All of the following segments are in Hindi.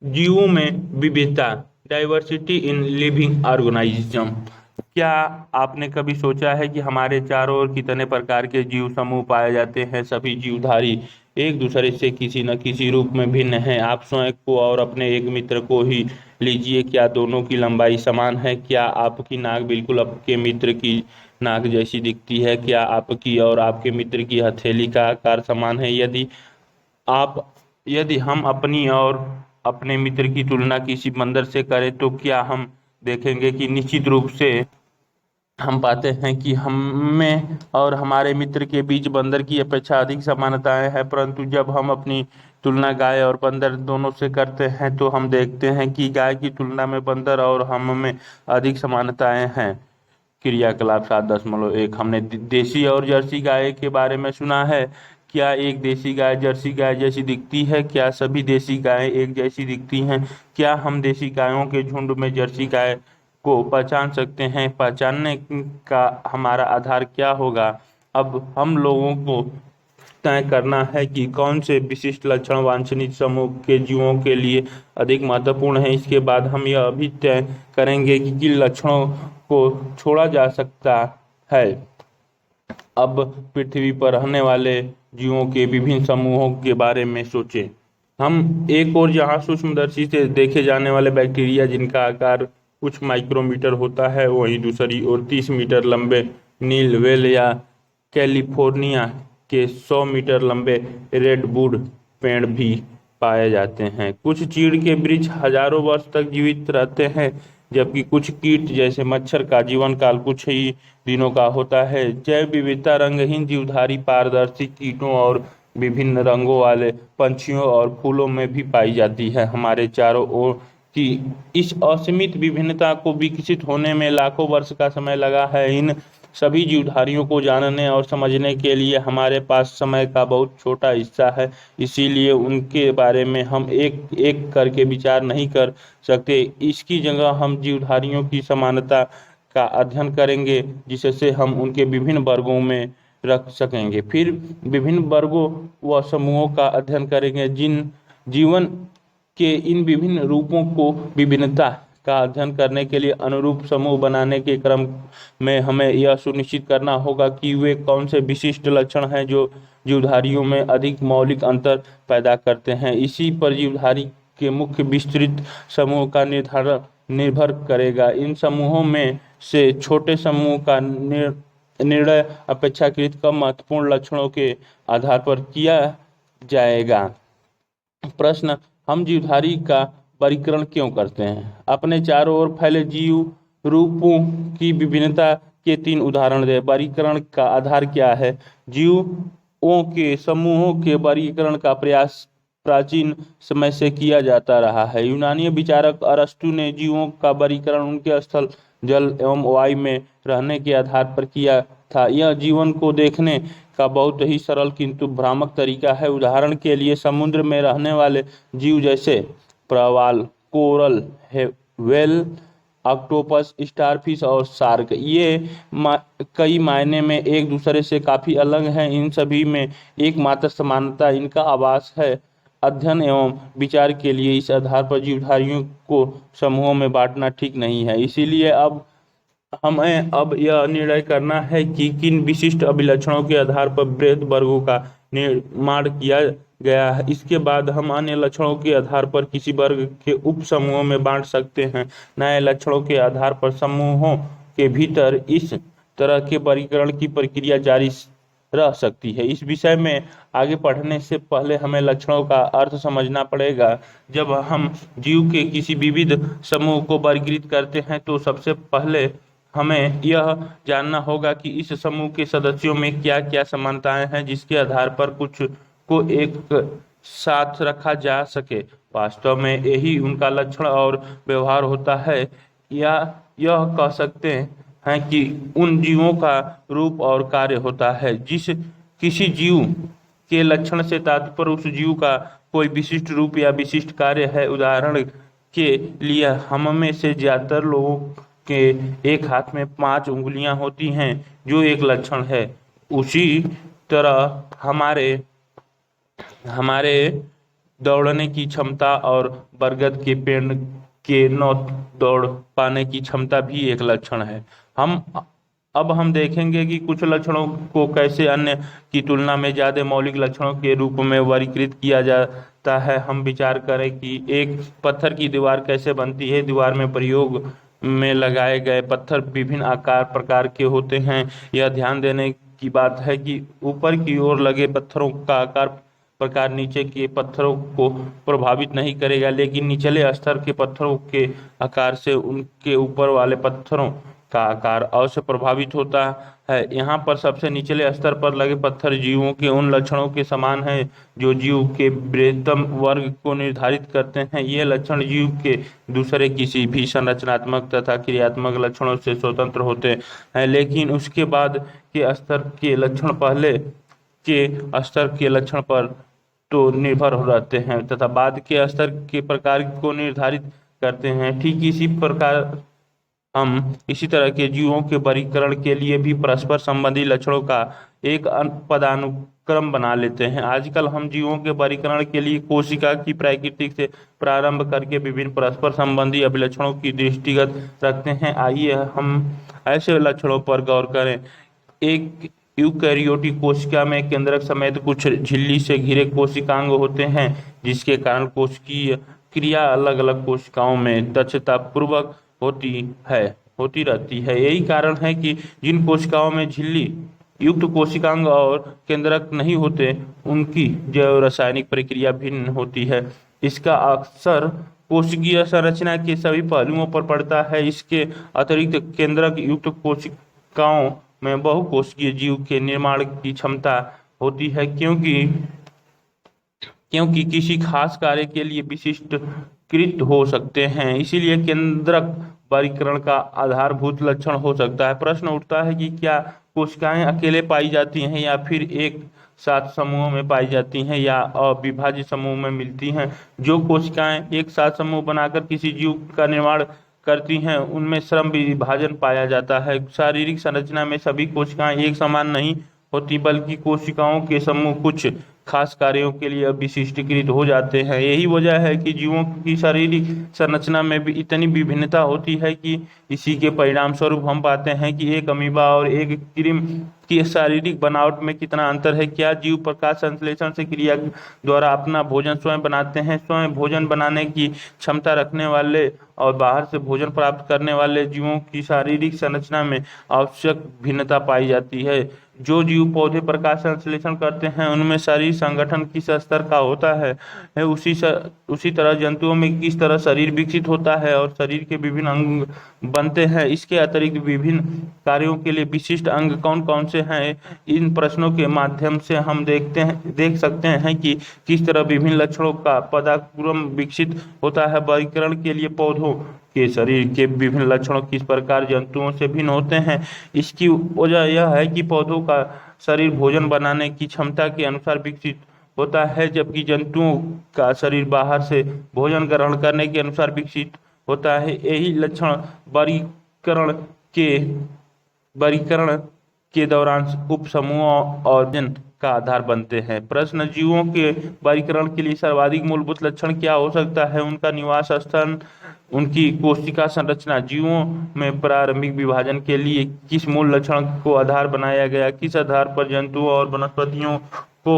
जीवों में विविधता, डाइवर्सिटी इन लिविंग ऑर्गेनिज्म। क्या आपने कभी सोचा है कि हमारे चारों ओर कितने प्रकार के जीव समूह पाए जाते हैं? सभी जीवधारी एक दूसरे से किसी न किसी रूप में भिन्न हैं। आप स्वयं को और अपने एक मित्र को ही लीजिए, क्या दोनों की लंबाई समान है? क्या आपकी नाक बिल्कुल आपके मित्र की नाक जैसी दिखती है? क्या आपकी और आपके मित्र की हथेली का आकार समान है? आप यदि हम अपनी और अपने मित्र की तुलना किसी बंदर से करें तो क्या हम देखेंगे कि निश्चित रूप से हम पाते हैं कि हमें और हमारे मित्र के बीच बंदर की अपेक्षा अधिक समानताएं हैं। परंतु जब हम अपनी तुलना गाय और बंदर दोनों से करते हैं तो हम देखते हैं कि गाय की तुलना में बंदर और हम में अधिक समानताएं हैं। क्रियाकलाप 7.1। हमने देसी और जर्सी गाय के बारे में सुना है। क्या एक देसी गाय जर्सी गाय जैसी दिखती है? क्या सभी देसी गायें एक जैसी दिखती हैं? क्या हम देसी गायों के झुंड में जर्सी गाय को पहचान सकते हैं? पहचानने का हमारा आधार क्या होगा? अब हम लोगों को तय करना है कि कौन से विशिष्ट लक्षण वांछनीय समूह के जीवों के लिए अधिक महत्वपूर्ण है। इसके बाद हम यह भी तय करेंगे कि किन लक्षणों को छोड़ा जा सकता है। अब पृथ्वी पर रहने वाले जीवों के विभिन्न समूहों के बारे में सोचें। हम एक और जहां सूक्ष्मदर्शी से देखे जाने वाले बैक्टीरिया जिनका आकार कुछ माइक्रोमीटर होता है, वहीं दूसरी ओर 30 मीटर लंबे नील व्हेल या कैलिफोर्निया के 100 मीटर लंबे रेडवुड पेड़ भी पाए जाते हैं। कुछ चीड़ के वृक्ष हजारों वर्ष तक जीवित रहते हैं, जबकि कुछ कीट जैसे मच्छर का जीवन काल कुछ ही दिनों का होता है। जैव विविधता रंगहीन जीवधारी पारदर्शी कीटों और विभिन्न रंगों वाले पंछियों और फूलों में भी पाई जाती है। हमारे चारों ओर की इस असीमित विभिन्नता को विकसित होने में लाखों वर्ष का समय लगा है। इन सभी जीवधारियों को जानने और समझने के लिए हमारे पास समय का बहुत छोटा हिस्सा है। इसीलिए उनके बारे में हम एक एक करके विचार नहीं कर सकते। इसकी जगह हम जीवधारियों की समानता का अध्ययन करेंगे, जिससे हम उनके विभिन्न वर्गों में रख सकेंगे। फिर विभिन्न वर्गों व समूहों का अध्ययन करेंगे। जिन जीवन के इन विभिन्न रूपों को विभिन्नता का अध्ययन करने के लिए अनुरूप समूह बनाने के क्रम में हमें यह सुनिश्चित करना होगा कि वे कौन से विशिष्ट लक्षण हैं जो जीवधारियों में अधिक मौलिक अंतर पैदा करते हैं। इसी पर जीवधारी के मुख्य विस्तृत समूह का निर्धारण निर्भर करेगा। इन समूहों में से छोटे समूह का निर्णय अपेक्षाकृत कम महत्वपूर्ण लक्षणों के आधार पर किया जाएगा। प्रश्न, हम जीवधारी का वर्गीकरण क्यों करते हैं? अपने चारों ओर फैले जीव रूपों की विभिन्नता के 3 उदाहरण दें। वर्गीकरण का आधार क्या है? जीवों के समूहों के वर्गीकरण का प्रयास प्राचीन समय से किया जाता रहा है। यूनानी विचारक अरस्तु ने जीवों का वर्गीकरण उनके स्थल, जल एवं वायु में रहने के आधार पर किया था। यह जीवन को देखने का बहुत ही सरल किंतु भ्रामक तरीका है। उदाहरण के लिए समुद्र में रहने वाले जीव जैसे प्रवाल, कोरल, व्हेल, ऑक्टोपस, स्टारफिश और शार्क, ये कई मायने में एक दूसरे से काफी अलग हैं। इन सभी में एकमात्र समानता इनका आवास है। अध्ययन एवं विचार के लिए इस आधार पर जीवधारियों को समूहों में बांटना ठीक नहीं है। इसीलिए हमें अब यह निर्णय करना है कि किन विशिष्ट अभिलक्षणों के आधार पर वृहद वर्गों का निर्माण किया गया है। इसके बाद हम अन्य लक्षणों के आधार पर किसी वर्ग के उप समूहों में बांट सकते हैं। नए लक्षणों के आधार पर समूहों के भीतर इस तरह के वर्गीकरण की प्रक्रिया जारी रह सकती है। इस विषय में आगे बढ़ने से पहले हमें लक्षणों का अर्थ समझना पड़ेगा। जब हम जीव के किसी विविध समूह को वर्गीकृत करते हैं तो सबसे पहले हमें यह जानना होगा कि इस समूह के सदस्यों में क्या क्या समानताएं हैं, जिसके आधार पर कुछ को एक साथ रखा जा सके। वास्तव में यही उनका लक्षण और व्यवहार होता है, या यह कह सकते हैं कि उन जीवों का रूप और कार्य होता है। जिस किसी जीव के लक्षण से तात्पर्य उस जीव का कोई विशिष्ट रूप या विशिष्ट कार्य है। उदाहरण के लिए हम में से ज्यादातर लोगों के एक हाथ में 5 उंगलियां होती हैं, जो एक लक्षण है। उसी तरह हमारे हमारे दौड़ने की क्षमता और बरगद के पेड़ के न दौड़ पाने की क्षमता भी एक लक्षण है। हम अब हम देखेंगे कि कुछ लक्षणों को कैसे अन्य की तुलना में ज्यादा मौलिक लक्षणों के रूप में वर्गीकृत किया जाता है। हम विचार करें कि एक पत्थर की दीवार कैसे बनती है। दीवार में प्रयोग में लगाए गए पत्थर विभिन्न आकार प्रकार के होते हैं। यह ध्यान देने की बात है कि ऊपर की ओर लगे पत्थरों का आकार प्रकार नीचे के पत्थरों को प्रभावित नहीं करेगा, लेकिन निचले स्तर के पत्थरों के आकार से उनके ऊपर वाले पत्थरों का आकार अवश्य प्रभावित होता है। यहाँ पर सबसे निचले स्तर पर लगे पत्थर जीवों के उन लक्षणों के समान है जो जीव के बृहत्तम वर्ग को निर्धारित करते हैं। ये लक्षण जीव के दूसरे किसी भी संरचनात्मक तथा क्रियात्मक लक्षणों से स्वतंत्र होते हैं, लेकिन उसके बाद के स्तर के लक्षण पहले के स्तर के लक्षण पर तो निर्भर हो रहते हैं तथा बाद के स्तर के प्रकार को निर्धारित करते हैं। ठीक इसी प्रकार हम इसी तरह के जीवों के वर्गीकरण के लिए भी परस्पर संबंधी लक्षणों का एक पदानुक्रम बना लेते हैं। आजकल हम जीवों के वर्गीकरण के लिए कोशिका की प्रकृति से प्रारंभ करके विभिन्न परस्पर संबंधी अभिलक्षणों की दृष्टिगत रखते हैं। आइए हम ऐसे लक्षणों पर गौर करें। एक यूकैरियोटिक कोशिका में केंद्रक समेत कुछ झिल्ली से घिरे कोशिकांग होते हैं, जिसके कारण कोशिकीय क्रिया अलग अलग कोशिकाओं में दक्षता पूर्वक होती रहती है। यही कारण है कि जिन कोशिकाओं में झिल्ली युक्त कोशिकांग और केंद्रक नहीं होते, उनकी जैव रासायनिक प्रक्रिया भिन्न होती है। इसका अक्सर कोशिकीय संरचना के सभी पहलुओं पर पड़ता है। इसके अतिरिक्त केंद्रक युक्त कोशिकाओं में बहुकोशिकीय जीव के निर्माण की क्षमता होती है, क्योंकि किसी खास कार्य के लिए विशिष्ट कृत हो सकते हैं। इसीलिए केंद्रक वर्गीकरण का आधारभूत लक्षण हो सकता है। प्रश्न उठता है कि क्या कोशिकाएं अकेले पाई जाती हैं या फिर एक साथ समूहों में पाई जाती हैं या अविभाज्य समूह में मिलती हैं। जो कोशिकाएं एक साथ समूह बनाकर किसी जीव का निर्माण करती हैं, उनमें श्रम विभाजन पाया जाता है। शारीरिक संरचना में सभी कोशिकाएं एक समान नहीं होती, बल्कि कोशिकाओं के समूह कुछ खास कार्यों के लिए विशिष्टीकृत हो जाते हैं। यही वजह है कि जीवों की शारीरिक संरचना में भी इतनी विभिन्नता होती है कि इसी के परिणाम स्वरूप हम पाते हैं कि एक अमीबा और एक कृमि की शारीरिक बनावट में कितना अंतर है। क्या जीव प्रकाश संश्लेषण से क्रिया द्वारा अपना भोजन स्वयं बनाते हैं? स्वयं भोजन बनाने की क्षमता रखने वाले और बाहर से भोजन प्राप्त करने वाले जीवों की शारीरिक संरचना में आवश्यक भिन्नता पाई जाती है। जो जीव पौधे प्रकाश संश्लेषण करते हैं, उनमें शरीर संगठन किस स्तर का होता है उसी तरह जंतुओं में किस तरह शरीर विकसित होता है और शरीर के विभिन्न अंग बनते हैं। इसके अतिरिक्त विभिन्न कार्यों के लिए विशिष्ट अंग कौन कौन से हैं? इन प्रश्नों के माध्यम से हम देख सकते हैं कि किस तरह विभिन्न लक्षणों का पदानुक्रम विकसित होता है। वर्गीकरण के लिए पौधों के शरीर के विभिन्न लक्षणों किस प्रकार जंतुओं से भिन्न होते हैं, इसकी वजह यह है कि पौधों का शरीर भोजन बनाने की क्षमता के अनुसार विकसित होता है, जबकि जंतुओं का शरीर बाहर से भोजन ग्रहण करने के अनुसार विकसित होता है। यही लक्षण वर्गीकरण के वर्गीकरण के दौरान उप समूहों और जन का आधार बनते हैं। प्रश्न: जीवों के वर्गीकरण के लिए सर्वाधिक मूलभूत लक्षण क्या हो सकता है? उनका निवास स्थान, उनकी कोशिका संरचना। जीवों में प्रारंभिक विभाजन के लिए किस मूल लक्षण को आधार बनाया गया? किस आधार पर जंतुओं और वनस्पतियों को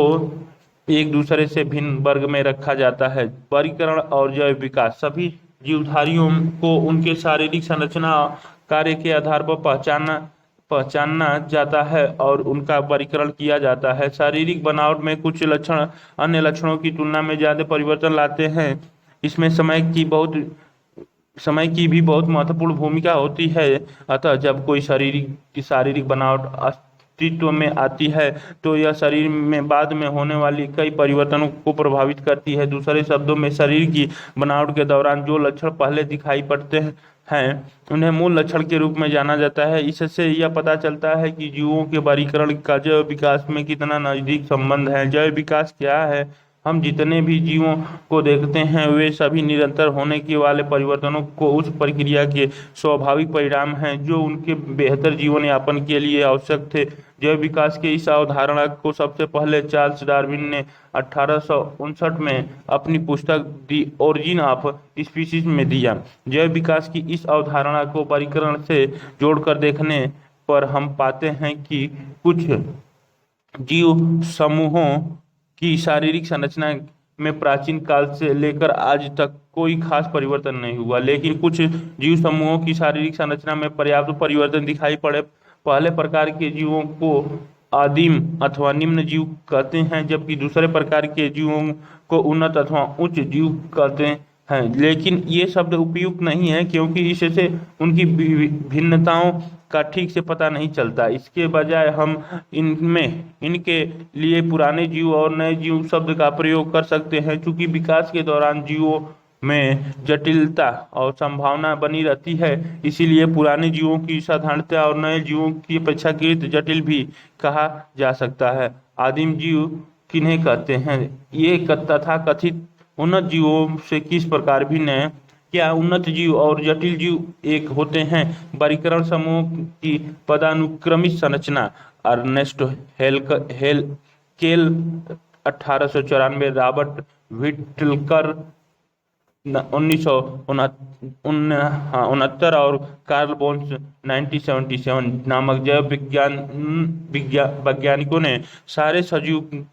एक दूसरे से भिन्न वर्ग में रखा जाता है? वर्गीकरण और जैव विकास। सभी जीवधारियों को उनके शारीरिक संरचना कार्य के आधार पर पहचाना जाता है और उनका वर्गीकरण किया जाता है। शारीरिक बनावट में कुछ लक्षण अन्य लक्षणों की तुलना में ज्यादा परिवर्तन लाते हैं। इसमें समय की भी बहुत महत्वपूर्ण भूमिका होती है। अतः जब कोई शारीरिक बनावट अस्तित्व में आती है तो यह शरीर में बाद में होने वाली कई परिवर्तनों को प्रभावित करती है। दूसरे शब्दों में, शरीर की बनावट के दौरान जो लक्षण पहले दिखाई पड़ते हैं, उन्हें मूल लक्षण के रूप में जाना जाता है। इससे यह पता चलता है कि जीवों के वर्गीकरण का जैव विकास में कितना नजदीक संबंध है। जैव विकास क्या है? हम जितने भी जीवों को देखते हैं वे सभी निरंतर होने के वाले परिवर्तनों को उस प्रक्रिया के स्वाभाविक परिणाम हैं जो उनके बेहतर जीवन यापन के लिए आवश्यक थे। जैव विकास के इस अवधारणा को सबसे पहले चार्ल्स डार्विन ने 1859 में अपनी पुस्तक दी ओरिजिन ऑफ स्पीशीज में दिया। जैव विकास की इस अवधारणा को वर्गीकरण से जोड़कर देखने पर हम पाते हैं कि कुछ जीव समूहों की शारीरिक संरचना में प्राचीन काल से लेकर आज तक कोई खास परिवर्तन नहीं हुआ, लेकिन कुछ जीव समूहों की शारीरिक संरचना में पर्याप्त परिवर्तन दिखाई पड़े। पहले प्रकार के जीवों को आदिम अथवा निम्न जीव कहते हैं, जबकि दूसरे प्रकार के जीवों को उन्नत अथवा उच्च जीव कहते हैं। लेकिन ये शब्द उपयुक्त नहीं है क्योंकि इससे उनकी भिन्नताओं का ठीक से पता नहीं चलता। इसके बजाय हम इनके लिए पुराने जीव और नए जीव शब्द का प्रयोग कर सकते हैं। चूंकि विकास के दौरान जीवों में जटिलता और संभावना बनी रहती है, इसीलिए पुराने जीवों की साधारणता और नए जीवों की अपेक्षाकृत जटिल भी कहा जा सकता है। आदिम जीव किन्हें कहते हैं? ये तथाकथित उन्नत जीवों से किस प्रकार भिन्न है? क्या उन्नत जीव और जटिल जीव एक होते हैं? वर्गीकरण समूह की पदानुक्रमित संरचना। अर्नेस्ट हेलकेल 1894, रॉबर्ट व्हिटकर 1969 और कार्ल बोन्स 1977 नामक जैव वैज्ञानिकों ने सारे सजीव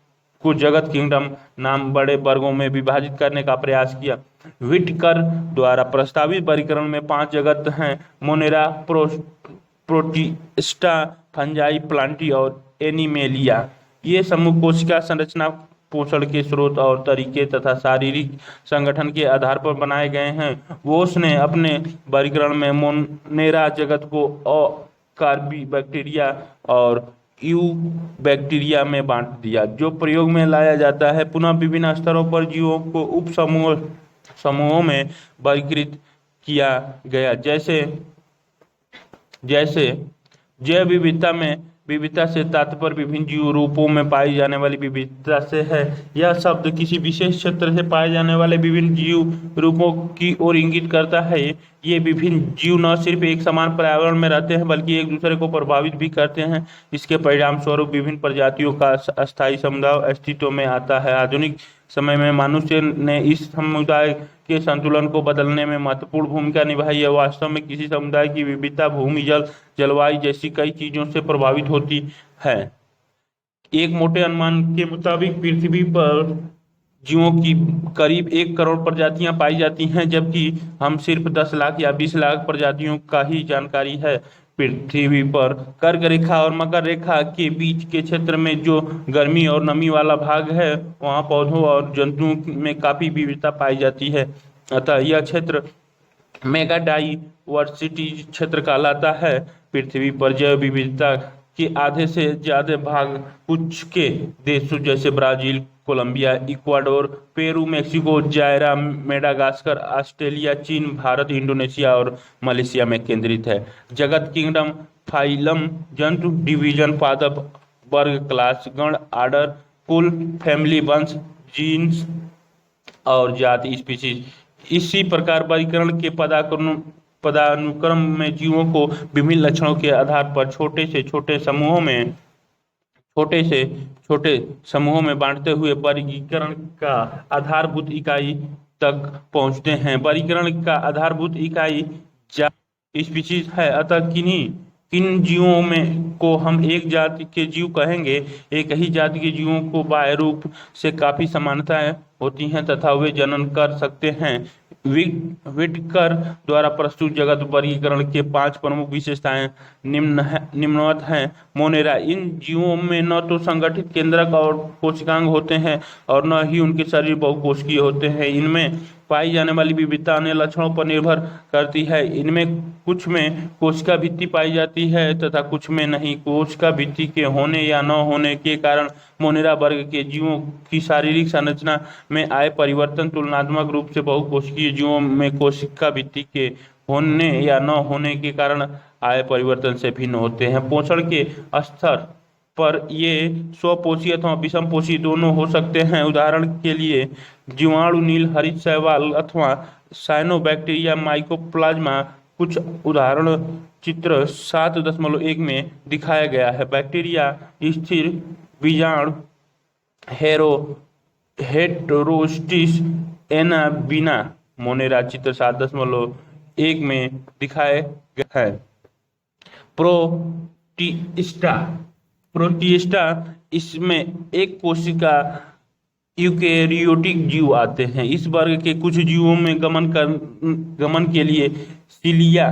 को जगत किंगडम नाम बड़े वर्गों में विभाजित करने का प्रयास किया। व्हिटकर द्वारा प्रस्तावित वर्गीकरण में 5 जगत हैं: मोनेरा, प्रोटिस्टा, फंजाई, प्लांटी और एनिमेलिया। ये समूह कोशिका संरचना, पोषण के स्रोत और तरीके तथा शारीरिक संगठन के आधार पर बनाए गए हैं। वोस ने अपने वर्गीकरण में मोनेरा जगत को अकार्बी बैक्टीरिया और यू बैक्टीरिया में बांट दिया, जो प्रयोग में लाया जाता है। पुनः विभिन्न स्तरों पर जीवों को उप समूहों में वर्गीकृत किया गया, जैसे जैव विविधता से तात्पर्य विभिन्न जीव रूपों में पाई जाने वाली विविधता से है। यह शब्द किसी विशेष क्षेत्र से पाए जाने वाले विभिन्न जीव रूपों की ओर इंगित करता है। ये विभिन्न जीव न सिर्फ एक समान पर्यावरण में रहते हैं बल्कि एक दूसरे को प्रभावित भी करते हैं। इसके परिणाम स्वरूप विभिन्न प्रजातियों का अस्थायी समुदाय अस्तित्व में आता है। आधुनिक समय में मनुष्य ने इस समुदाय के संतुलन को बदलने में महत्वपूर्ण भूमिका निभाई है। वास्तव में किसी समुदाय की विविधता भूमि, जलवायु जैसी कई चीजों से प्रभावित होती है। एक मोटे अनुमान के मुताबिक पृथ्वी पर जीवों की करीब 1 करोड़ प्रजातियां पाई जाती हैं, जबकि हम सिर्फ 10 लाख या 20 लाख प्रजातियों का ही जानकारी है। पृथ्वी पर कर्क रेखा और मकर रेखा के बीच के क्षेत्र में जो गर्मी और नमी वाला भाग है, वहाँ पौधों और जंतुओं में काफी विविधता पाई जाती है। अतः यह क्षेत्र मेगा डाइवर्सिटी क्षेत्र कहलाता है। पृथ्वी पर जैव विविधता के आधे से ज्यादा भाग कुछ के देशों जैसे Brazil, Colombia, Ecuador, Peru, Mexico, Zaire, Madagascar, Australia, चीन, भारत, इंडोनेशिया और मलेशिया में केंद्रित है। जगत किंगडम, फाइलम, जंतु, डिवीजन, पादप, वर्ग, क्लास, गण, आर्डर, कुल, फैमिली, वंश, जीन्स और जाति, स्पीशीज। इसी प्रकार वर्गीकरण के पदानुक्रम में जीवों को विभिन्न लक्षणों के आधार पर छोटे से छोटे समूहों में बांटते हुए वर्गीकरण का आधारभूत इकाई तक पहुंचते हैं। वर्गीकरण का आधारभूत इकाई स्पीशीज है। अतः किन जीवों में को हम एक जाति के जीव कहेंगे? एक ही जाति के जीवों को बाह्य रूप से काफी समानताएं होती हैं तथा वे जनन कर सकते हैं। व्हिटकर द्वारा प्रस्तुत जगत वर्गीकरण के 5 प्रमुख विशेषताएं निम्नवत हैं। मोनेरा: इन जीवों में न तो संगठित केंद्रक और कोशिकांग होते हैं और न ही उनके शरीर बहुकोशिकीय होते हैं। इनमें पाई जाने वाली विविधता अन्य लक्षणों पर निर्भर करती है। इनमें कुछ में कोशिका भित्ति पाई जाती है तथा कुछ में नहीं। कोशिका भित्ति के होने या न होने के कारण मोनेरा वर्ग के जीवों की शारीरिक संरचना में आए परिवर्तन तुलनात्मक रूप से बहुकोशिकीय जीवों में कोशिका भित्ति के होने या न होने के कारण आए परिवर्तन से भिन्न होते हैं। पोषण के स्तर पर ये स्वपोषी अथवा विषमपोषी दोनों हो सकते हैं। उदाहरण के लिए जीवाणु नील हरित शैवाल अथवा साइनोबैक्टीरिया माइकोप्लाज्मा। कुछ उदाहरण चित्र 7.1 में दिखाया गया है। बैक्टीरिया स्थिर बीजाणु हेटेरोस्टिस एनाबिना मोनेरा चित्र 7.1 में दिखाए गए हैं। प्रोटिस्टा प्रोटिस्टा इसमें एक कोशिका यूकेरियोटिक जीव आते हैं। इस वर्ग के कुछ जीवों में गमन के लिए सिलिया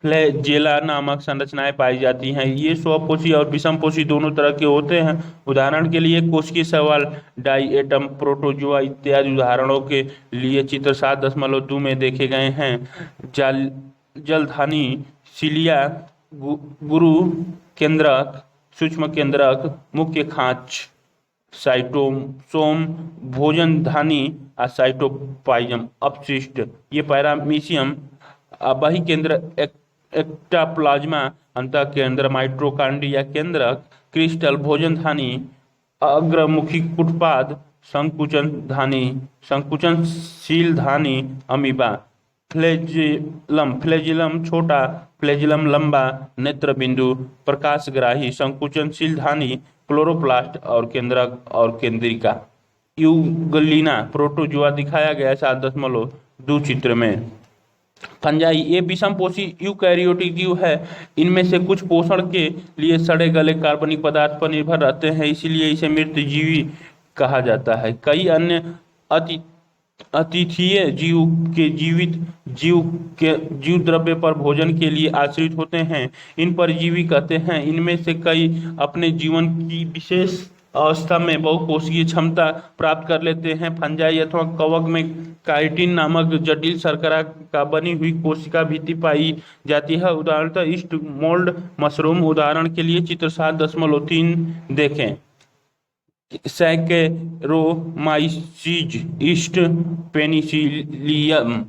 फ्लैजेला नामक संरचनाएं पाई जाती हैं। ये स्वपोषी और विषमपोषी दोनों तरह के होते हैं। उदाहरण के लिए कोशिकीय शैवाल, डाइएटम, प्रोटोजोआ इत्यादि उदाहरणों के लिए चित्र 7.2 में देखे गए हैं। जलधानी सिलिया गुरु केंद्रक, सूक्ष्म केंद्रक, मुख्य खांच, साइटोसोम, भोजनधानी, साइटोप्लाज्म अपशिष्ट, ये पैरामीशियम, बहिकेंद्र एक्टाप्लाज्मा, अंतःकेंद्र माइटोकांड्रिया केंद्रक, क्रिस्टल, भोजनधानी, अग्रमुखी कुटपाद, संकुचनशील धानी, अमीबा, फ्लैजिलम छोटा, फ्लैजिलम लंबा, नेत्र बिंदु, प्रकाशग्राही, संकुचनशील धानी, क्लोरोप्लास्ट और केंद्रक और केंद्रिका। यूगलिना प्रोटोजोआ दिखाया गया 7.2 चित्र में। फंजाई ये विषमपोषी यूकैरियोटिक जीव है। इनमें से कुछ पोषण के लिए सड़े गले कार्बनिक पदार्थ पर निर्भर रहते हैं, इसीलिए इसे मृत जीवी कहा जाता है। कई अन्य अतिथीय जीव के जीव द्रव्य पर भोजन के लिए आश्रित होते हैं, इन परजीवी कहते हैं। इनमें से कई अपने जीवन की विशेष अवस्था में बहुकोशिकीय क्षमता प्राप्त कर लेते हैं। फंजाई अथवा कवक में काइटिन नामक जटिल शर्करा का बनी हुई कोशिका भित्ति पाई जाती है। उदाहरणतः ईस्ट मोल्ड मशरूम। उदाहरण के लिए चित्र 7.3 देखें। सैकेरोमाइसीज, ईस्ट पेनिसिलियम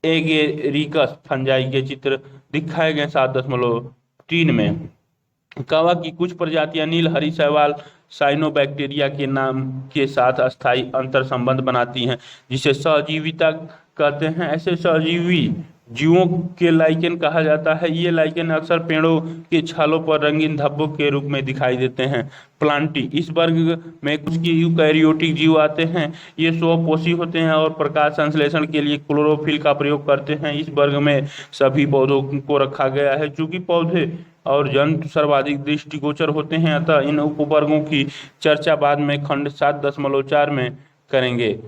एगेरिकस फंजाई के चित्र दिखाए गए 7.3 में। कवक की कुछ प्रजातियां नील हरी शैवाल साइनोबैक्टीरिया के नाम के साथ अस्थायी अंतर संबंध बनाती हैं, जिसे सहजीविता कहते हैं। ऐसे सहजीवी जीवों के लाइकेन कहा जाता है। ये लाइकेन अक्सर पेड़ों के छालों पर रंगीन धब्बों के रूप में दिखाई देते हैं। प्लांटी इस वर्ग में कुछ के यूकैरियोटिक जीव आते हैं। ये स्वपोषी होते हैं और प्रकाश संश्लेषण के लिए क्लोरोफिल का प्रयोग करते हैं। इस वर्ग में सभी पौधों को रखा गया है। चूंकि पौधे और जंतु सर्वाधिक दृष्टिगोचर होते हैं, अतः इन उपवर्गों की चर्चा बाद में खंड 7.4 में करेंगे।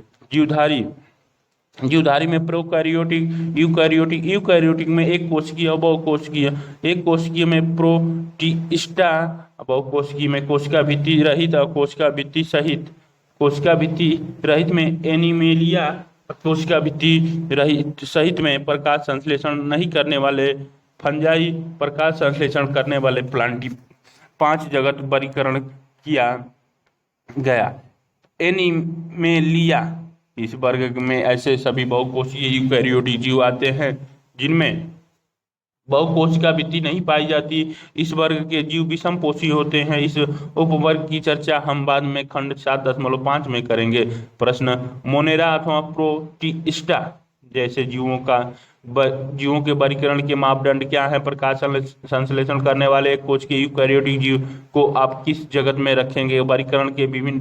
जीवधारी में प्रोकैरियोटिक, यूकैरियोटिक में एक कोशिकीय और बहुकोशिकीय। एक कोशिकीय में प्रोटिस्टा, बहुकोशिकीय में कोशिका भित्ति रहित और कोशिका भित्ति सहित। कोशिका भित्ति रहित में एनीमेलिया, कोशिका भित्ति रहित सहित में प्रकाश संश्लेषण नहीं करने वाले फंजाई, प्रकाश संश्लेषण करने वाले प्लांटी। 5 जगत वर्गीकरण किया गया। एनीमेलिया इस वर्ग में ऐसे सभी बहुकोशिकीय यूकैरियोटिक जीव आते हैं जिनमें बहुकोशिका भित्ति नहीं पाई जाती। इस वर्ग के जीव विषमपोषी होते हैं। इस उपवर्ग की चर्चा हम बाद में खंड 7.5 में करेंगे। प्रश्न, मोनेरा अथवा प्रोटिस्टा जैसे जीवों के वर्गीकरण के मापदंड क्या है? प्रकाश संश्लेषण करने वाले एक कोशिकीय यूकैरियोटिक जीव को आप किस जगत में रखेंगे? वर्गीकरण के विभिन्न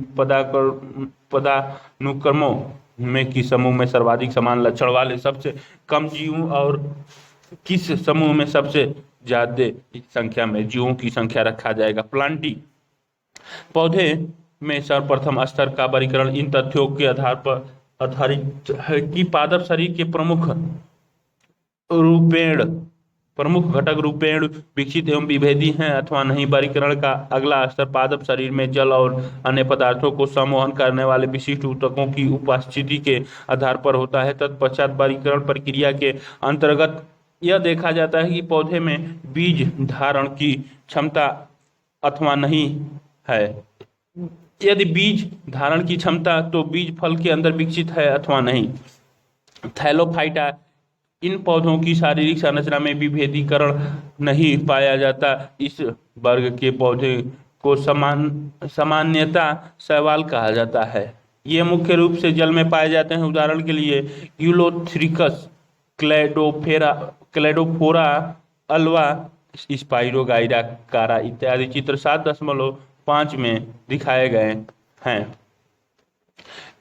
पदानुक्रमों में किस समूह में सर्वाधिक समान लक्षण वाले सबसे कम जीव और किस समूह में सबसे ज्यादा संख्या में जीवों की संख्या रखा जाएगा? प्लांटी पौधे में सर्वप्रथम स्तर का वर्गीकरण इन तथ्यों के आधार पर आधारित है कि पादप शरीर के प्रमुख घटक रूपेण विकसित एवं विभेदी हैं अथवा नहीं। वर्गीकरण का अगला स्तर पादप शरीर में जल और अन्य पदार्थों को संवहन करने वाले विशिष्ट ऊतकों की उपस्थिति के आधार पर होता है। तत्पश्चात वर्गीकरण प्रक्रिया के अंतर्गत यह देखा जाता है कि पौधे में बीज धारण की क्षमता अथवा नहीं है। यदि बीज धारण की क्षमता तो बीज फल के अंदर विकसित है अथवा नहीं। थैलोफाइटा इन पौधों की शारीरिक संरचना में विभेदीकरण नहीं पाया जाता। इस वर्ग के पौधे को सामान्यतः शैवाल कहा जाता है। ये मुख्य रूप से जल में पाए जाते हैं। उदाहरण के लिए यूलोथ्रिकस, क्लेडोफोरा अल्वा, स्पाइरोगाइरा कारा इत्यादि चित्र 7.5 में दिखाए गए हैं।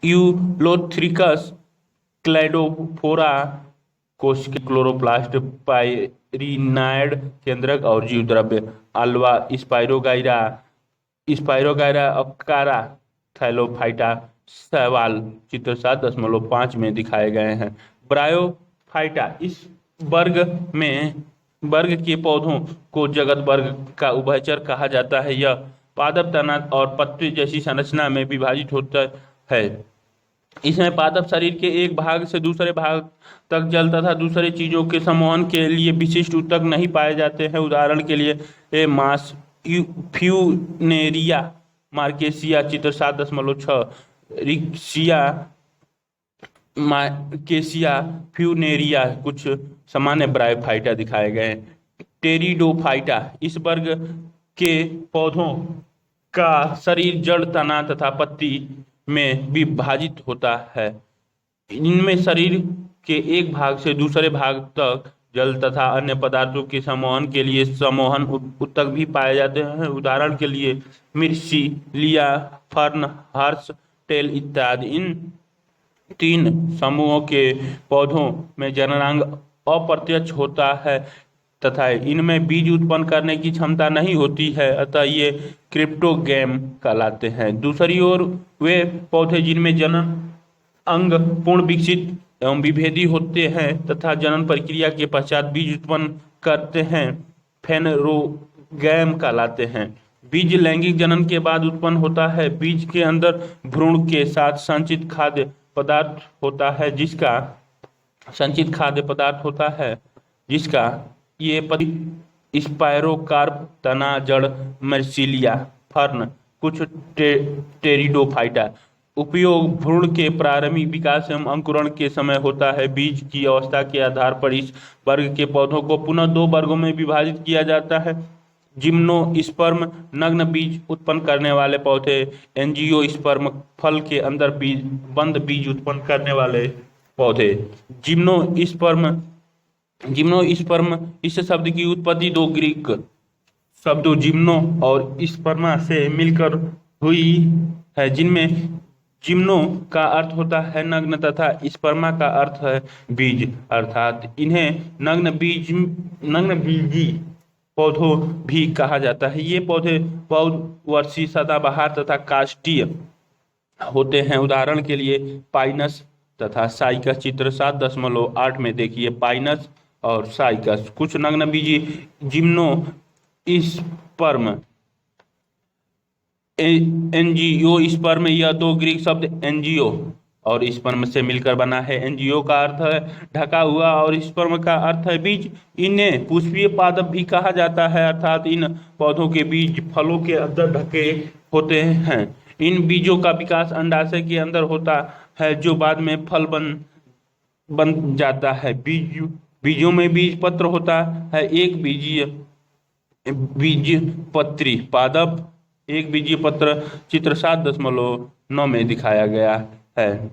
यूलोथ्रिकस क्लेडोफोरा कोश के क्लोरोप्लास्ट, पाइरिनाइड केंद्रक और जीव द्रव्य। अल्वा स्पाइरोगाइरा अकारा थैलोफाइटा शैवाल चित्र 7.5 में दिखाए गए हैं। ब्रायोफाइटा इस वर्ग के पौधों को जगत वर्ग का उभयचर कहा जाता है। यह पादप, तना और पत्ती जैसी संरचना में विभाजित होता है। इसमें पादप शरीर के एक भाग से दूसरे भाग तक जल तथा दूसरे चीजों के संवहन के लिए विशिष्ट ऊतक नहीं पाए जाते हैं। उदाहरण के लिए मास फ्यूनेरिया मार्केसिया चित्र 7.6, रिक्सिया मार्केसिया फ्यूनेरिया कुछ सामान्य ब्रायोफाइटा दिखाए गए। टेरिडोफाइटा इस वर्ग के पौधों का शरीर जड़, तना तथा पत्ती में विभाजित होता है। इनमें शरीर के एक भाग से दूसरे भाग तक जल तथा अन्य पदार्थों के संवहन के लिए संवहन ऊतक भी पाए जाते हैं। उदाहरण के लिए मिर्ची, लिया, फर्न, हर्ष, टेल इत्यादि। इन 3 समूहों के पौधों में जननांग अप्रत्यक्ष होता है तथा इनमें बीज उत्पन्न करने की क्षमता नहीं होती है, अतः ये क्रिप्टोगैम कहलाते हैं। दूसरी ओर वे पौधे जिनमें जनन अंग पूर्ण विकसित एवं विभेदी होते हैं तथा जनन प्रक्रिया के पश्चात बीज उत्पन्न करते हैं, फेनरोगैम कहलाते हैं। बीज लैंगिक जनन के बाद उत्पन्न होता है। बीज के अंदर भ्रूण के साथ संचित खाद्य पदार्थ होता है, जिसका ये स्पाइरोकार्प, तना, जड़, मर्सिलिया, फर्न, कुछ टेरिडोफाइटा। उपयोग भ्रूण के प्रारंभिक विकास एवं अंकुरण के समय होता है। बीज की अवस्था के आधार पर इस वर्ग के पौधों को पुनः 2 वर्गों में विभाजित किया जाता है। जिम्नोस्पर्म नग्न बीज उत्पन्न करने वाले पौधे, एंजियोस्पर्म फल के अंदर बंद बीज उत्पन्न करने वाले पौधे। जिम्नोस्पर्म इस शब्द की उत्पत्ति 2 ग्रीक शब्दों जिम्नो और स्पर्मा से मिलकर हुई है, जिनमें जिम्नो का अर्थ होता है नग्न तथा स्पर्मा का अर्थ है बीज, अर्थात इन्हें नग्न बीजी पौधों भी कहा जाता है। ये पौधे बहुवर्षीय, सदाबहार तथा काष्ठीय होते हैं। उदाहरण के लिए पाइनस तथा साइकस चित्र 7.8 में देखिए। पाइनस और साइकस कुछ नग्न बीजी जिम्नोस्पर्म। एंजियोस्पर्म यह 2 ग्रीक शब्द एंजियो और स्पर्म से मिलकर बना है। एंजियो का अर्थ है ढका हुआ और स्पर्म का अर्थ है बीज। इन्हें पुष्पीय पादप भी कहा जाता है, अर्थात इन पौधों के बीज फलों के अंदर ढके होते हैं। इन बीजों का विकास अंडाशय के अंदर होता है, जो बाद में फल बन जाता है। बीजों में बीज पत्र होता है। एक बीजपत्री पादप, एक बीजीय पत्र चित्र 7.9 में दिखाया गया है,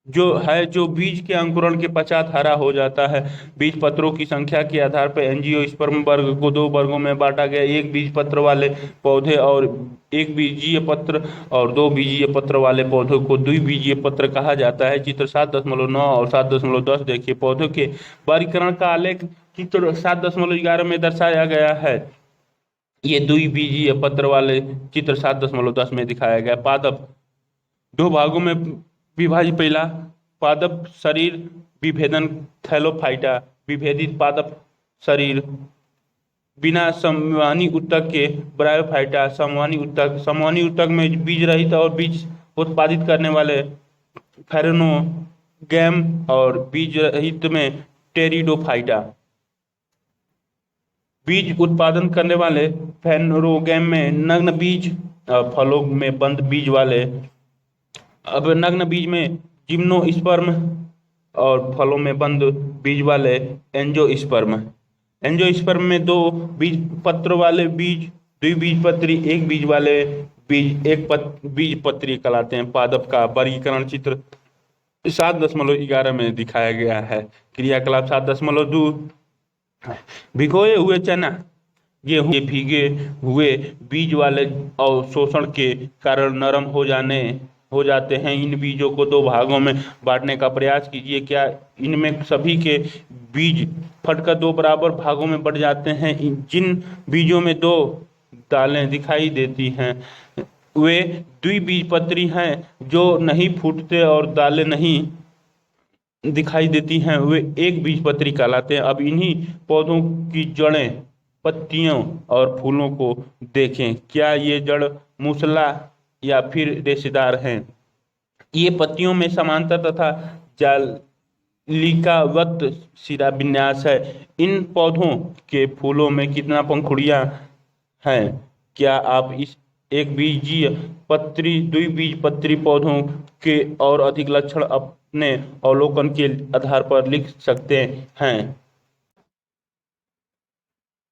जो बीज के अंकुरण के पश्चात हरा हो जाता है। बीज पत्रों की संख्या के आधार पर एंजियोस्पर्म वर्ग को 2 वर्गों में बांटा गया। एक बीज पत्र वाले पौधे और एक बीजीय पत्र और 2 बीजीय पत्र वाले पौधों को द्विबीजीय पत्र कहा जाता है। चित्र 7.9 और 7.10 देखिए। पौधों के वर्गीकरण का आलेख चित्र 7.11 में दर्शाया गया है। ये द्विबीजीय पत्र वाले चित्र 7.10 में दिखाया गया। पादप 2 भागों में विभाजित। पहला पादप शरीर विभेदन थैलोफाइटा। विभेदित पादप शरीर बिना संवहनी ऊतक के ब्रायोफाइटा। संवहनी ऊतक में बीज रहित और बीज उत्पादित करने वाले फेरेनोगैम और बीज रहित में टेरिडोफाइटा। बीज उत्पादन करने वाले फेरेनोगैम में नग्न बीज, फलों में बंद बीज वाले। अब नग्न बीज में जिम्नोस्पर्म और फलों में बंद बीज वाले एंजियोस्पर्म। एंजियोस्पर्म में 2 बीज पत्र वाले बीज द्विबीजपत्री एक बीज वाले बीज बीजपत्री कहलाते हैं। पादप का वर्गीकरण चित्र 7.11 में दिखाया गया है। क्रियाकलाप 7.2 भिगोए हुए चना गेहूं के भीगे हुए बीज वाले अवशोषण के कारण नरम हो जाते हैं। इन बीजों को दो भागों में बांटने का प्रयास कीजिए। क्या इनमें सभी के बीज फटकर दो बराबर भागों में बढ़ जाते हैं? जिन बीजों में दो दालें दिखाई देती हैं वे द्विबीजपत्री हैं। जो नहीं फूटते और दालें नहीं दिखाई देती हैं वे एक बीजपत्री कहलाते हैं। अब इन्हीं पौधों की जड़ें, पत्तियों और फूलों को देखें। क्या ये जड़ मूसला या फिर रेशेदार हैं? ये पत्तियों में समांतर तथा जालिकावत शिरा विन्यास है। इन पौधों के फूलों में कितना पंखुड़ियां हैं? क्या आप इस एक बीजीय पत्री द्विबीजपत्री पौधों के और अधिक लक्षण अपने अवलोकन के आधार पर लिख सकते हैं?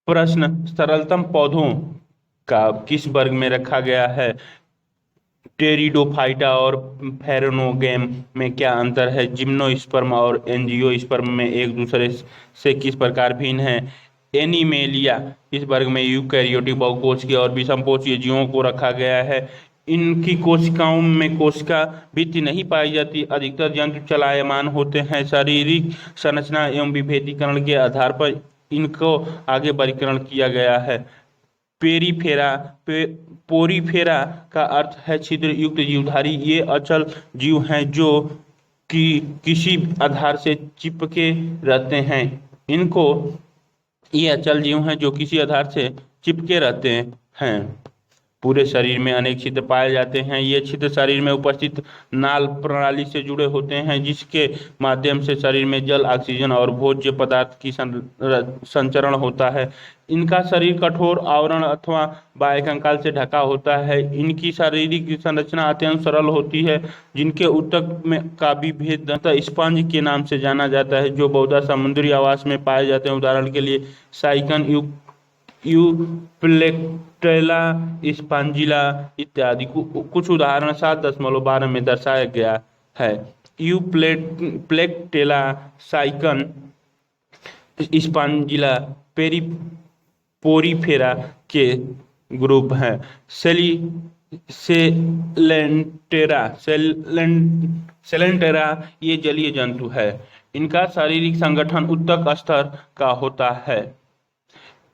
प्रश्न, सरलतम पौधों का किस वर्ग में रखा गया है? टेरिडोफाइटा और फेरेनोगैम में क्या अंतर है? जिम्नोस्पर्म और एंजियोस्पर्म में एक दूसरे से किस प्रकार भिन्न है? एनिमेलिया इस वर्ग में यूकैरियोटिक बहुकोषीय और विषमकोषीय जीवों को रखा गया है। इनकी कोशिकाओं में कोशिका भित्ति नहीं पाई जाती। अधिकतर जंतु चलायमान होते हैं। शारीरिक संरचना एवं विभेदीकरण के आधार पर इनको आगे वर्गीकरण किया गया है। पेरीफेरा पोरीफेरा का अर्थ है छिद्र युक्त जीवधारी। ये अचल जीव हैं जो कि किसी आधार से चिपके रहते हैं। ये अचल जीव हैं जो किसी आधार से चिपके रहते हैं। पूरे शरीर में अनेक छिद्र पाए जाते हैं। ये छिद्र शरीर में उपस्थित नाल प्रणाली से जुड़े होते हैं जिसके माध्यम से शरीर में जल, ऑक्सीजन और भोज्य पदार्थ की संचरण होता है। इनका शरीर कठोर आवरण अथवा बाह्य कंकाल से ढका होता है। इनकी शारीरिक संरचना अत्यंत सरल होती है जिनके ऊतक में का विभेद स्पंज के नाम से जाना जाता है जो बहुधा समुद्री आवास में पाए जाते हैं। उदाहरण के लिए साइकन, यूप्लेक्टेला, स्पांजिला इत्यादि। कुछ उदाहरण 7.12 में दर्शाया गया है। यूप्लेक्टेला, साइकन, स्पांजिला पोरीफेरा के ग्रुप हैं। सेलेंटेरा ये जलीय जंतु है। इनका शारीरिक संगठन ऊतक स्तर का होता है।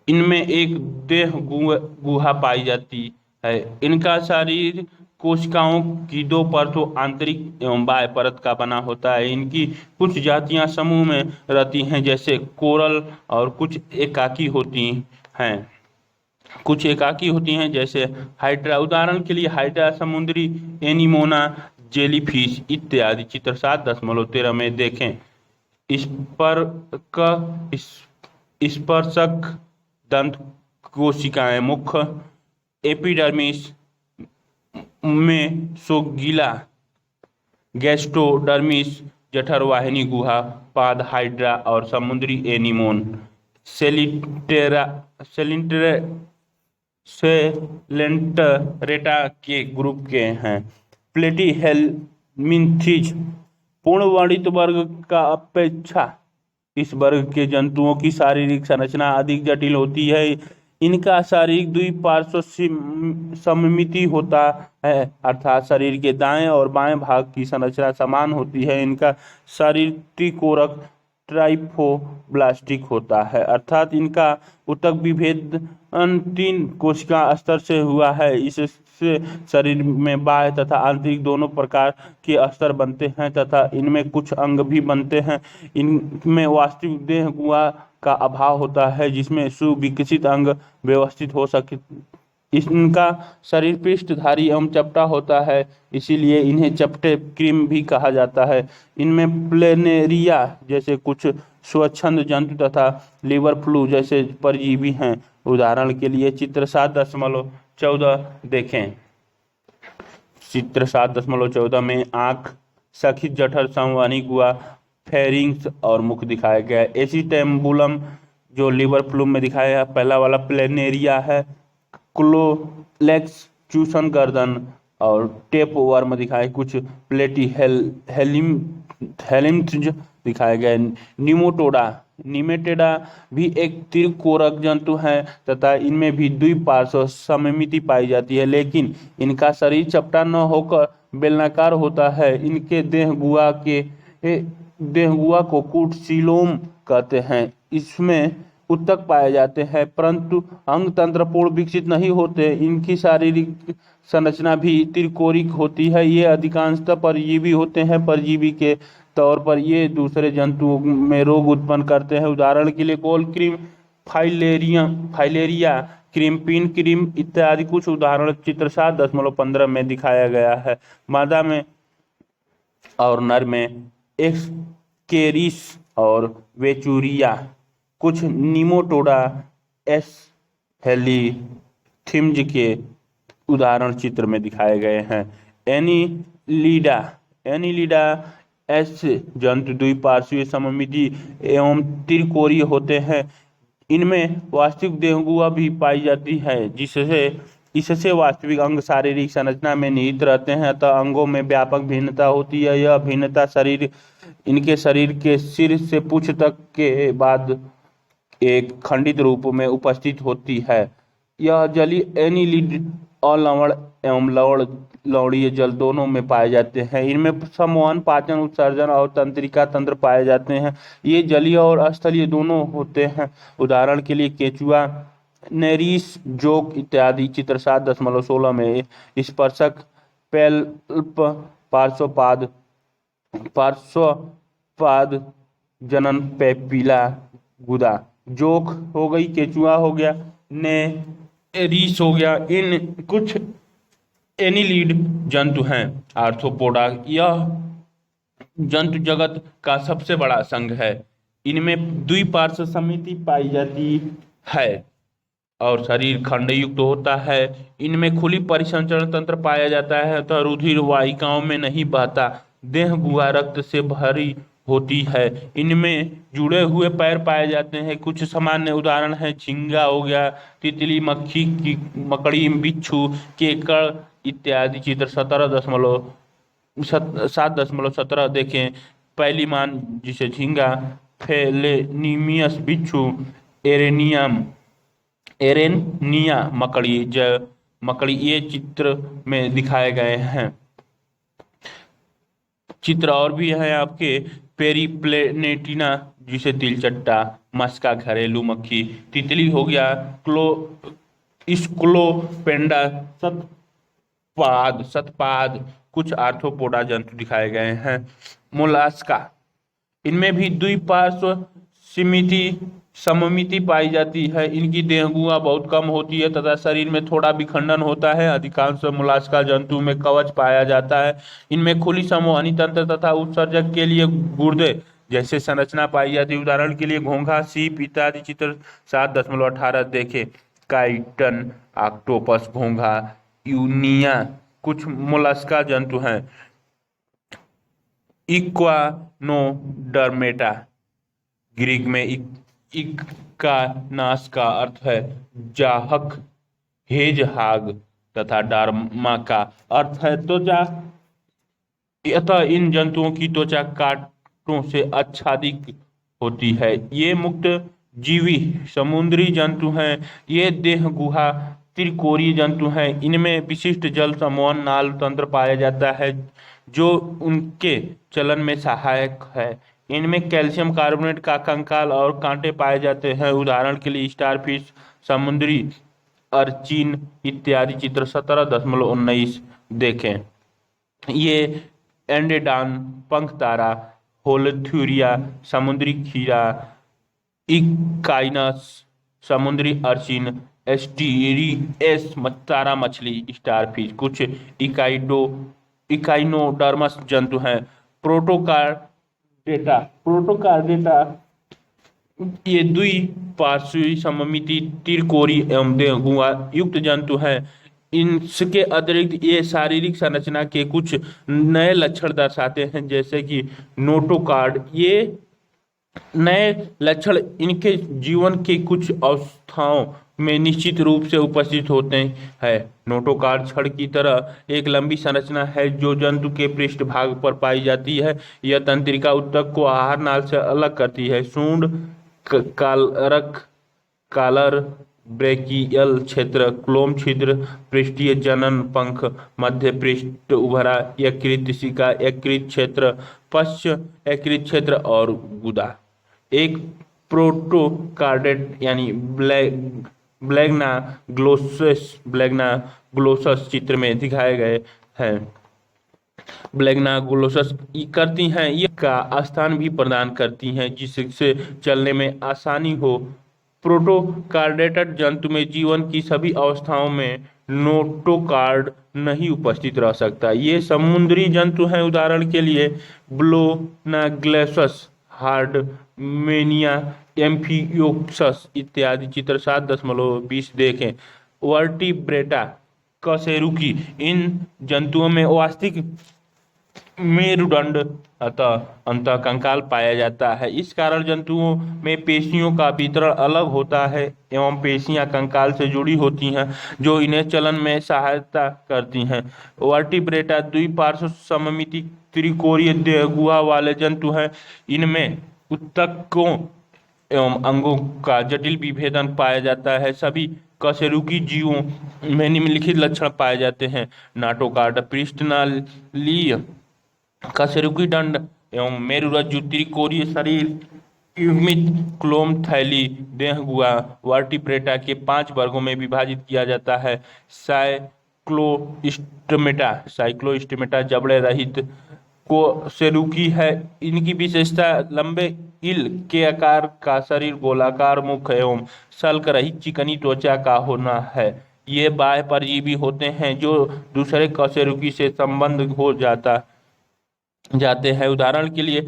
इनमें एक देह गुहा पाई जाती है। इनका शरीर कोशिकाओं की दो परतों, आंतरिक एवं बाह्य परत का बना होता है। इनकी कुछ जातियां समूह में रहती हैं जैसे कोरल और कुछ एकाकी होती हैं जैसे हाइड्रा। उदाहरण के लिए हाइड्रा, समुद्री एनीमोना, जेलीफिश इत्यादि। चित्र 7.13 में देखें। स्पर्शक दंत कोशिकाएं मुख्य एपिडर्मिस में सोगिला, गैस्ट्रोडर्मिस, जठरवाहिनी गुहा, पाद हाइड्रा और समुद्री एनीमोन सेलेंटरेटा के ग्रुप के हैं। प्लेटीहेल्मिन्थीज पूर्ण वर्णित वर्ग का अपेक्षा इस वर्ग के जंतुओं की शारीरिक संरचना अधिक जटिल होती है। इनका शारीरिक द्विपार्श्व सममिति होता है अर्थात शरीर के दाएं और बाएं भाग की संरचना समान होती है। इनका शरीर त्रिकोणक ट्राइफोब्लास्टिक होता है अर्थात इनका ऊतक विभेदन 3 कोशिका स्तर से हुआ है। इससे शरीर में बाह्य तथा आंतरिक दोनों प्रकार के स्तर बनते हैं तथा इनमें कुछ अंग भी बनते हैं। इनमें वास्तविक देह गुहा का अभाव होता है जिसमें सुविकसित अंग व्यवस्थित हो सके। इनका शरीर पृष्ठधारी एवं चपटा होता है इसीलिए इन्हें चपटे कृमि भी कहा जाता है। इनमें प्लेनेरिया जैसे कुछ स्वच्छंद जंतु तथा लीवर फ्लू जैसे परजीवी हैं। उदाहरण के लिए चित्र 7.14 देखें। चित्र 7.14 में आँख, सखित जठर, संवहनी गुहा, फेरिंग्स और मुख दिखाया गया है। एसिटेम्बुलम जो लीवर फ्लू में दिखाया है, पहला वाला प्लेनेरिया है। क्लोलेक्स चूसन गर्दन और टेप वर्म दिखाए, कुछ प्लेटी हेलिम्थ्ज दिखाए गए। निमेटेडा भी एक त्रिकोरक जंतु है तथा इनमें भी द्विपार्श्व सममिति पाई जाती है, लेकिन इनका शरीर चपटा न होकर बेलनाकार होता है। इनके देहगुआ को कूटसीलोम कहते हैं। इसमें उत्तक पाए जाते हैं परंतु अंग तंत्र पूर्ण विकसित नहीं होते। इनकी शारीरिक संरचना भी त्रिकोणिक होती है। ये अधिकांशतः परजीवी होते हैं। परजीवी के तौर पर ये दूसरे जंतुओं में रोग उत्पन्न करते हैं। उदाहरण के लिए गोल cream, filaria cream, pin cream इत्यादि कुछ उदाहरण चित्र 7.15 में दिखाया गया है। मादा में और नर में एक्सकेरिस और वेचूरिया, कुछ निमोटोडा हेलिथिम्ज के उदाहरण चित्र में दिखाए गए हैं। एनीलिडा ऐसे जंतु द्विपार्श्वीय सममिति एवं त्रिकोणीय होते हैं। इनमें वास्तविक देहगुआ भी पाई जाती है, इससे वास्तविक अंग शारीरिक संरचना में निहित रहते हैं, अतः अंगों में व्यापक भिन्नता होती है। यह भिन्नता इनके शरीर के सिर से पूंछ तक के बाद एक खंडित रूप में उपस्थित होती है। यह जलीय एनीलिड अलवण एवं लवणीय जल दोनों में पाए जाते हैं। इनमें संवहन, पाचन, उत्सर्जन और तंत्रिका तंत्र पाए जाते हैं। ये जलीय और स्थलीय दोनों होते हैं। उदाहरण के लिए केंचुआ, नेरीस, जोक इत्यादि चित्र 7.16 में स्पर्शक, पेल्प, पार्श्वपाद जनन, पेपिला, गुदा। जोक हो गई, केंचुआ हो गया, नेरीस हो गया। इन कुछ एनीलिड जंतु हैं। आर्थ्रोपोडा यह जंतु जगत का सबसे बड़ा संघ है। इनमें द्विपार्श्व समिति पाई जाती है और शरीर खंडयुक्त होता है। इनमें खुली परिसंचरण तंत्र पाया जाता है तथा रुधिर वाहिकाओं में नहीं बहता। देह गुहा रक्त से भरी होती है। इनमें जुड़े हुए पैर पाए जाते हैं। कुछ सामान्य उदाहरण हैं झींगा हो गया, तितली, मक्खी की मकड़ी, बिच्छू, केकड़ इत्यादि चित्र 7.17 देखें। पहली मान जिसे झींगा, फेलेनिमियस बिच्छू, एरेनिया मकड़ी ये चित्र में दिखाए गए हैं। चित्र और भी है आपके, पेरीप्लेनेटिना जिसे तिलचट्टा, मस्का घरेलू मक्खी, तितली हो गया, स्क्लोपेंडा सतपाद कुछ आर्थ्रोपोडा जंतु दिखाए गए हैं। मोलास्का, इनमें भी द्विपार्श्व सममिति पाई जाती है। इनकी देहगुआ बहुत कम होती है तथा शरीर में थोड़ा विखंडन होता है। अधिकांश मोलास्का जंतु में कवच पाया जाता है। इनमें खुली संवहनी तंत्र तथा उत्सर्जक के लिए गुर्दे जैसे संरचना पाई जाती है। उदाहरण के लिए घोंघा, सीप इत्यादि चित्र 7.18 देखें। काइटन, ऑक्टोपस, घोंघा, यूनिया कुछ मोलस्का जंतु हैं। इक्वानोडर्मेटा, ग्रीक में इक्कानास का अर्थ है जाहक, हेजहाग तथा डार्मा का अर्थ है त्वचा। अतः इन जंतुओं की त्वचा कांटों से आच्छादित होती है। ये मुक्त जीवी समुद्री जंतु हैं। ये देह गुहा त्रिकोणीय जंतु हैं। इनमें विशिष्ट जल संवहन नाल तंत्र पाया जाता है जो उनके चलन में सहायक है। इनमें कैल्शियम कार्बोनेट का कंकाल और कांटे पाए जाते हैं। उदाहरण के लिए स्टारफिश, समुद्री अर्चिन इत्यादि चित्र 17.19 देखें। ये एंडेडान, पंखतारा, होलोथुरिया, समुद्री खीरा, इकाइनस, समुद्री अर्चिन, एस्टीरियस तारा मछली, स्टारफिश कुछ इकाइनोडर्मस जंतु हैं। प्रोटोकार्डेटा ये द्विपार्श्वीय सममिति त्रिकोणीय एवं देहगुहा युक्त जंतु हैं। इनके अतिरिक्त ये शारीरिक संरचना के कुछ नए लक्षण दर्शाते हैं जैसे कि नोटोकार्ड, ये नए लक्षण इनके जीवन के कुछ अवस्थाओं में निश्चित रूप से उपस्थित होते हैं। नोटोकॉर्ड छड़ की तरह एक लंबी संरचना है जो जंतु के पृष्ठभाग पर पाई जाती है। यह तंत्रिका ऊतक को आहार नाल से अलग करती है। सूंड, कालरक, कॉलर, ब्रेकियल क्षेत्र, क्लोम छिद्र, पृष्ठीय जनन पंख, मध्य पृष्ठ उभरा, यकृत सिका, यकृत क्षेत्र, पश्च यकृत क्षेत्र और गुदा। एक प्रोटोकार्डेट यानी ब्लैग्नाग्लोसस चित्र में दिखाए गए हैं। ब्लैग्नाग्लोसस करती हैं ये का स्थान भी प्रदान करती हैं जिससे चलने में आसानी हो। प्रोटोकार्डेटेड जंतु में जीवन की सभी अवस्थाओं में नोटोकार्ड नहीं उपस्थित रह सकता। ये समुद्री जंतु हैं, उदाहरण के लिए ब्लोनाग्लेसस, हार्डमेनिया, एम्फियोक्सस इत्यादि। चित्र 7.20 देखें। वर्टिब्रेटा, कशेरुकी, इन जंतुओं में वास्तविक मेरुदंड अंतः कंकाल पाया जाता है। इस कारण जंतुओं में पेशियों का वितरण अलग होता है एवं पेशियां कंकाल से जुड़ी होती हैं जो इन्हें चलन में सहायता करती हैं। वर्टिब्रेटा द्विपार्श्व सममिति त्रिकोणीय देह गुहा वाले जंतु हैं। इनमें ऊतकों एवं अंगों का जटिल विभेदन पाया जाता है। सभी कशेरुकी जीवों में निम्नलिखित लक्षण पाए जाते हैं। नाटोकार्ड पृष्ठनालीय, कशेरुकी दंड एवं मेरुरज्जु, त्रिकोणीय शरीर, युग्मित क्लोम थैली, देह गुहा। वर्टिब्रेटा के 5 वर्गों में विभाजित किया जाता है। साइक्लोस्टोमेटा जबड़े रहित कशेरुकी है। इनकी विशेषता लंबे ईल के आकार का शरीर, गोलाकार मुख एवं शल्क रहित चिकनी त्वचा का होना है। ये बाह्य परजीवी होते हैं जो दूसरे कशेरुकी से संबंध हो जाते हैं। उदाहरण के लिए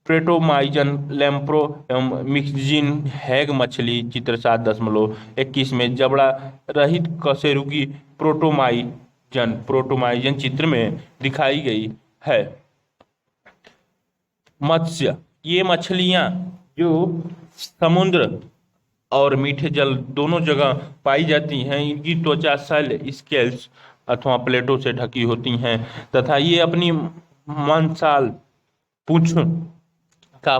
प्रेटोमाइजन, लैम्प्रो एवं मिक्सिन हैग मछली। चित्र 7.21 में जबड़ा रहित कशेरुकी प्रोटोमाइजन चित्र में दिखाई गई है। मत्स्य, ये मछलियां जो समुद्र और मीठे जल दोनों जगह पाई जाती हैं, इनकी त्वचा शैल, स्केल्स अथवा प्लेटों से ढकी होती हैं तथा ये अपनी मांसल पूंछ का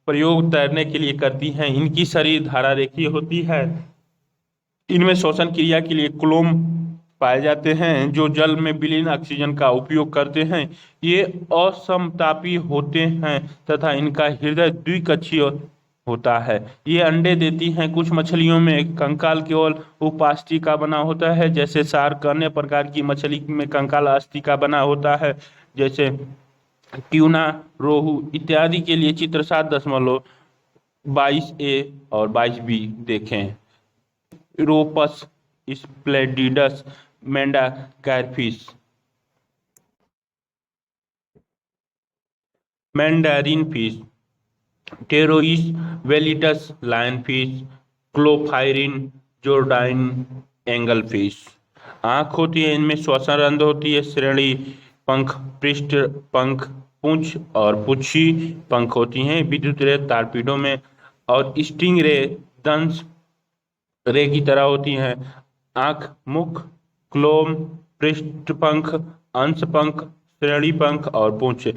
प्रयोग तैरने के लिए करती हैं। इनकी शरीर धारा रेखीय होती है। इनमें श्वसन क्रिया के लिए क्लोम पाए जाते हैं जो जल में विलीन ऑक्सीजन का उपयोग करते हैं। ये असमतापी होते हैं तथा इनका हृदय द्विकक्षीय होता है। ये अंडे देती हैं। कुछ मछलियों में कंकाल केवल उपास्थि का बना होता है, जैसे शार्क। अन्य प्रकार की मछली में कंकाल अस्थि का बना होता है, जैसे ट्यूना, रोहू इत्यादि। के लिए चित्र 7.22A और 22B देखें। यूरोपस स्प्लेंडिडस, मैंडागायरफिश, मैंडारिन फिश, टेरोइस वेलिटस लायनफिश, क्लोफायरिन जोर्डाइन एंगलफिश। आंख होती है, इनमें श्वसन रंध्र होती है। श्रेणी पंख, पृष्ठ पंख, पूंछ और पुच्छी पंख होती हैं। विद्युत रे टारपीडो में और स्टिंग रे दंश रे की तरह होती हैं। आंख, मुख, क्लोम, पृष्ठ पंख, अंश पंख, श्रेणी पंख और पूंछ।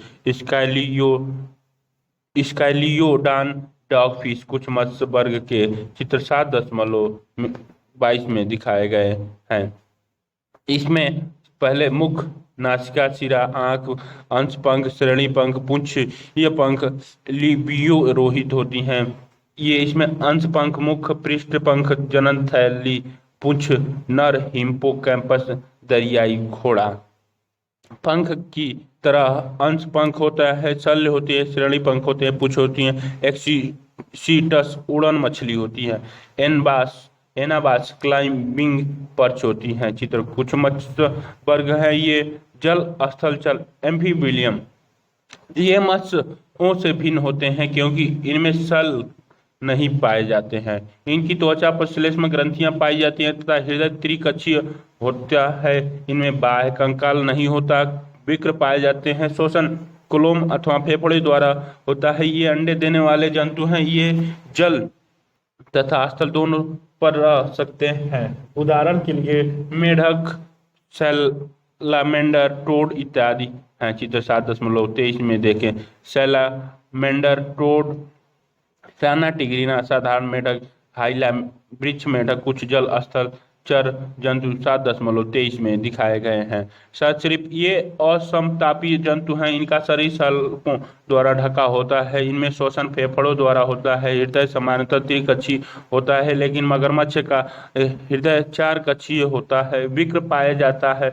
स्काइलियोडान डॉगफिश कुछ मत्स्य वर्ग के चित्र 7.22 में दिखाए गए हैं। इसमें पहले मुख, नासिका, सिरा, आंख, अंश पंख, श्रेणी पंख, पूंछ, ये पंख लिबियो रोहित होती हैं। ये इसमें अंश पंख, मुख, पृष्ठ पंख, जनन थैली, पूंछ, नर, हिप्पोकैम्पस, दरियाई घोड़ा। पंख की तरह अंश पंख होता है, शल्य होती है, श्रेणी पंख होते हैं, पूंछ होती है। एक्सीटस उड़न मछली होती है। एनाबास क्लाइंबिंग पर्च होती हैं। चित्र कुछ मत्स्य वर्ग है, ये जल स्थल चल एम्फीबियम। ये मत्स्यों से भिन्न होते हैं क्योंकि इनमें सल नहीं पाए जाते हैं। इनकी त्वचा पर श्लेष्म ग्रंथियां पाई जाती हैं तथा हृदय त्रिकक्षीय होता है। इनमें बाह्य कंकाल नहीं होता। विक्र पाए जाते हैं। श्वसन कोलोम अथवा फेफड़े द्वारा होता है। ये अंडे देने वाले जंतु हैं। ये जल तथा स्थल दोनों पर रह सकते हैं। उदाहरण के लिए मेढक, सैलामेंडर, टोड इत्यादि हैं। चित्र 7.23 में देखें। सैलामेंडर, टोड, सैना टिग्रिना, साधारण मेढक, हाइला वृक्ष मेढक, कुछ जल स्थल चर जंतु 7.23 में दिखाए गए हैं। सरीसृप ये असमतापी जंतु हैं। इनका शरीर सल्कों द्वारा ढका होता है। इनमें श्वसन फेफड़ों द्वारा होता है। हृदय सामान्यतः त्रिकक्षीय होता है, लेकिन मगरमच्छ का हृदय 4 कक्षीय होता है। विक्र पाया जाता है।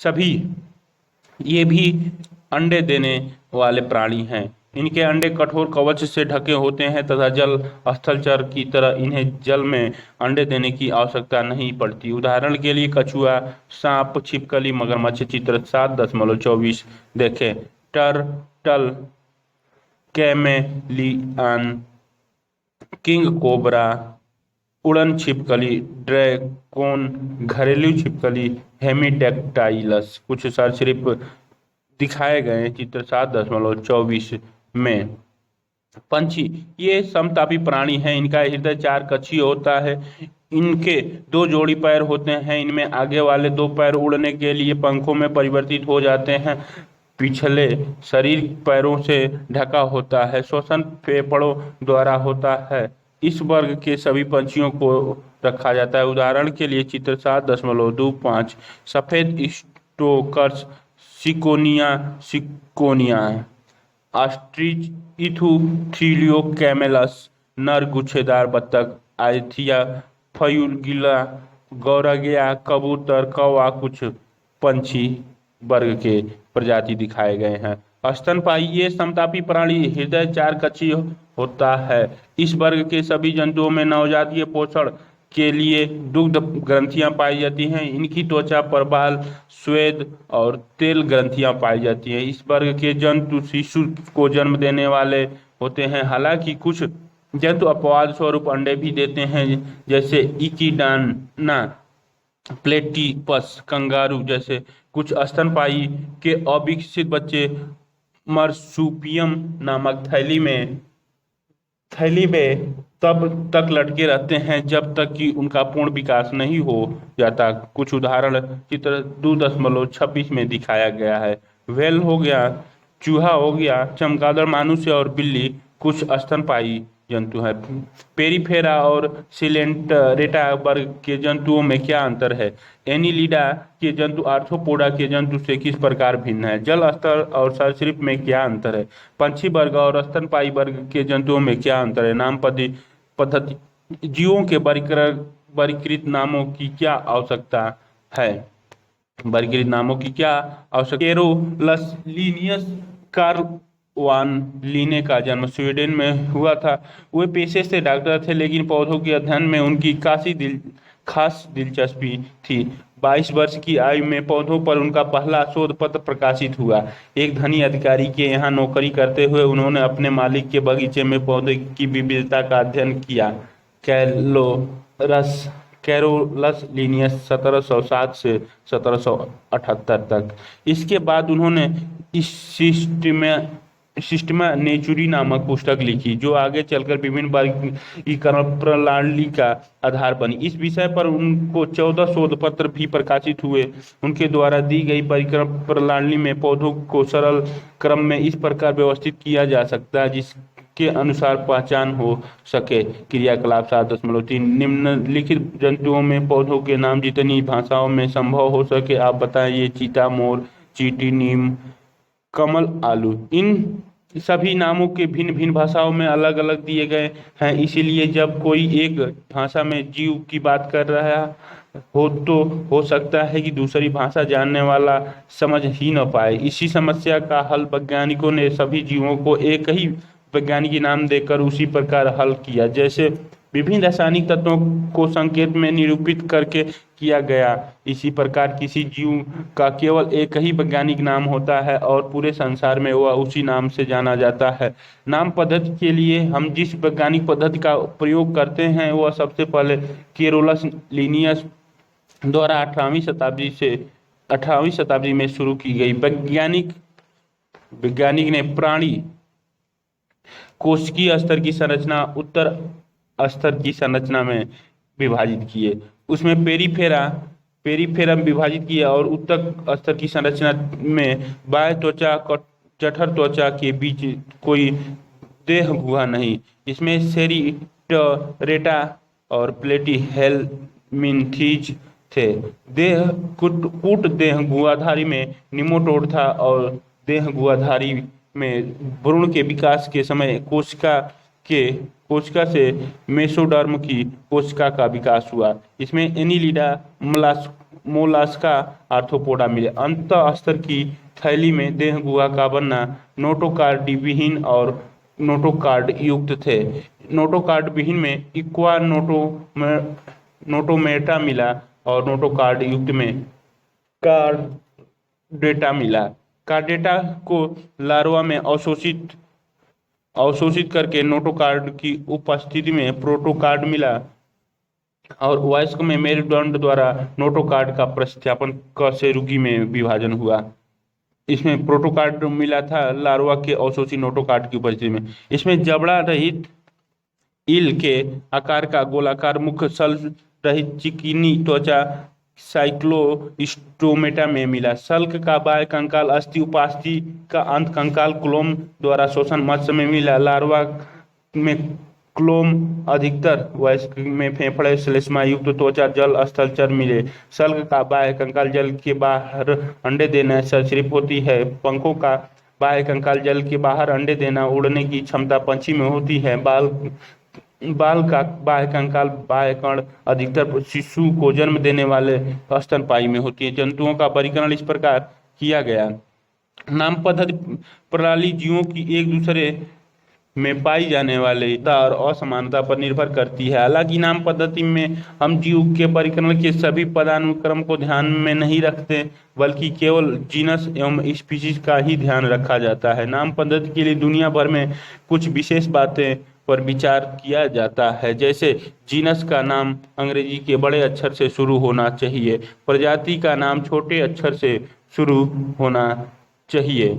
सभी ये भी अंडे देने वाले प्राणी हैं। इनके अंडे कठोर कवच से ढके होते हैं तथा जल स्थलचर की तरह इन्हें जल में अंडे देने की आवश्यकता नहीं पड़ती। उदाहरण के लिए कछुआ, सांप, छिपकली, मगरमच्छ। चित्र 7.24 देखें। टर्टल, कैमेलियन, किंग कोबरा, उड़न छिपकली, ड्रैगन, घरेलू छिपकली, हेमिडेक्टाइलस। कुछ सरीसृप दिखाए गए हैं चित्र 7.24 में। पंछी ये समतापी प्राणी हैं। इनका हृदय 4 कक्षीय होता है। इनके 2 जोड़ी पैर होते हैं। इनमें आगे वाले 2 पैर उड़ने के लिए पंखों में परिवर्तित हो जाते हैं। पिछले शरीर पैरों से ढका होता है। श्वसन फेफड़ों द्वारा होता है। इस वर्ग के सभी पंछियों को रखा जाता है। उदाहरण के लिए चित्र 7.25 सफेद स्टोकर्स, सिकोनिया सिकोनिया, ऑस्ट्रिच, इथुथ्रिलियो कैमेलस, नर गुच्छेदार बत्तख, आइथिया फ्यूलिगिला, गौरैया, कबूतर, कौवा। कुछ पंछी वर्ग के प्रजाति दिखाए गए हैं। स्तनपायी ये समतापी प्राणी, हृदय 4 कक्षीय होता है। इस वर्ग के सभी जंतुओं में नवजातीय पोषण के लिए दुग्ध ग्रंथियां पाई जाती हैं। इनकी त्वचा पर बाल, स्वेद और तेल ग्रंथियां पाई जाती हैं। इस वर्ग के जंतु शिशु को जन्म देने वाले होते हैं। हालांकि कुछ जंतु अपवाद स्वरूप अंडे भी देते हैं, जैसे इकिडाना, प्लेटिपस, कंगारू जैसे। कुछ स्तनपायी के अविकसित बच्चे मर्सुपियम नामक थैली में तब तक लटके रहते हैं जब तक कि उनका पूर्ण विकास नहीं हो जाता। कुछ उदाहरण चित्र 2.26 में दिखाया गया है। व्हेल हो गया, चूहा हो गया, चमगादड़, मनुष्य और बिल्ली कुछ स्तनपायी जंतु हैं। पेरिफेरा और सिलेंटरेटा वर्ग के जंतुओं में क्या अंतर है? एनिलिडा के जंतु आर्थ्रोपोडा के जंतु से किस प्रकार भिन्न है? जल स्तर और सरीसृप में क्या अंतर है? पंछी वर्ग और स्तनपायी वर्ग के जंतुओं में क्या अंतर है? नाम पद्धति, जीवों के वर्गीकृत नामों की क्या आवश्यकता है? वर्गीकृत नामों की क्या आवश्यकता? केरोलस लीनियस कार्ल वान लीने का जन्म स्वीडन में हुआ था। वे पेशे से डॉक्टर थे, लेकिन पौधों के अध्ययन में उनकी खास दिलचस्पी थी। 22 वर्ष की आयु में पौधों पर उनका पहला शोध पत्र प्रकाशित हुआ। एक धनी अधिकारी के यहाँ नौकरी करते हुए उन्होंने अपने मालिक के बगीचे में पौधे की विविधता का अध्ययन किया। कैरोलस लीनियस 1707 से 1778 तक। इसके बाद उन्होंने सिस्टमा नेचुरी नामक पुस्तक लिखी, जो आगे चलकर विभिन्न वर्गीकरण प्रणाली का आधार बनी। इस विषय पर उनको 14 शोध पत्र भी प्रकाशित हुए। उनके द्वारा दी गई वर्गीकरण प्रणाली में पौधों को सरल क्रम में इस प्रकार व्यवस्थित किया जा सकता है जिसके अनुसार पहचान हो सके। क्रियाकलाप 7.3 निम्नलिखित जंतुओं में पौधों के नाम जितनी भाषाओं में संभव हो सके आप बताइए। चीता, मोर, चींटी, नीम, कमल, आलू। इन सभी नामों के भिन्न भिन्न भाषाओं में अलग अलग दिए गए हैं। इसीलिए जब कोई एक भाषा में जीव की बात कर रहा हो तो हो सकता है कि दूसरी भाषा जानने वाला समझ ही न पाए। इसी समस्या का हल वैज्ञानिकों ने सभी जीवों को एक ही वैज्ञानिक नाम देकर उसी प्रकार हल किया, जैसे विभिन्न रासायनिक तत्वों को संकेत में निरूपित करके किया गया। इसी प्रकार किसी जीव का केवल एक ही वैज्ञानिक नाम होता है और पूरे संसार में वह उसी नाम से जाना जाता है। नाम पद्धति के लिए हम जिस वैज्ञानिक पद्धति का प्रयोग करते हैं वह सबसे पहले केरोलस लीनियस द्वारा 18वीं शताब्दी में शुरू की गई। वैज्ञानिक वैज्ञानिक ने प्राणी कोशिकीय स्तर की संरचना उत्तर स्तर की संरचना में विभाजित किए। उसमें पेरिफेरम विभाजित किया और उत्तर स्तर की संरचना में बाह्य त्वचा जठर त्वचा के बीच कोई देह गुहा नहीं। इसमें सेरिटरेटा और प्लेटी हेलमिन्थीज थे। देह कूट देह गुहाधारी में निमोटोड था और देह गुहाधारी में भ्रूण के विकास के समय कोशिका से मेसोडर्म की कोशिका का विकास हुआ। इसमें एनिलिडा मोलास्का आर्थ्रोपोडा मिले। अंत स्तर की थैली में देह गुहा का बनना नोटोकार्ड विहीन और नोटोकार्ड युक्त थे। नोटोकार्ड विहीन में इक्वा नोटोमेटा मिला और नोटोकार्ड युक्त में कार्डेटा मिला। कार्डेटा को लार्वा में अवशोषित करके नोटोकार्ड की उपस्थिति में प्रोटोकार्ड मिला और वयस्क में मेरुदंड द्वारा नोटोकार्ड का प्रतिस्थापन कशेरुकी में विभाजन हुआ। इसमें प्रोटोकार्ड मिला था लार्वा के अवशोषित नोटोकार्ड की उपस्थिति में। इसमें जबड़ा रहित ईल के आकार का गोलाकार मुख सल रहित चिकनी त्वचा साइक्लोस्टोमेटा में मिला। सल्क का बाह्य कंकाल अस्थि उपास्थि का अंत कंकाल क्लोम द्वारा शोषण मत्स्य में मिला। लार्वा में क्लोम अधिकतर, वयस्क में फेफड़े श्लेष्मा युक्त त्वचा जल स्थलचर मिले। सल्क का बाह्य कंकाल जल के बाहर अंडे देना सरीसृप होती है। पंखों का बाह्य कंकाल जल के बाहर अंडे देना उड़ने की क्षमता पंछी में होती है। बाल का बाह्य कंकाल बाह्य कर्ण अधिकतर शिशु को जन्म देने वाले स्तनपायी में होती है। जंतुओं का वर्गीकरण इस प्रकार किया गया। नाम पद्धति प्रणाली जीवों की एक दूसरे में पाई जाने वाली और असमानता पर निर्भर करती है। हालांकि नाम पद्धति में हम जीव के वर्गीकरण के सभी पदानुक्रम को ध्यान में नहीं रखते, बल्कि केवल जीनस एवं स्पीशीज का ही ध्यान रखा जाता है। नाम पद्धति के लिए दुनिया भर में कुछ विशेष बातें पर विचार किया जाता है, जैसे जीनस का नाम अंग्रेजी के बड़े अक्षर से शुरू होना चाहिए, प्रजाति का नाम छोटे अक्षर से शुरू होना चाहिए,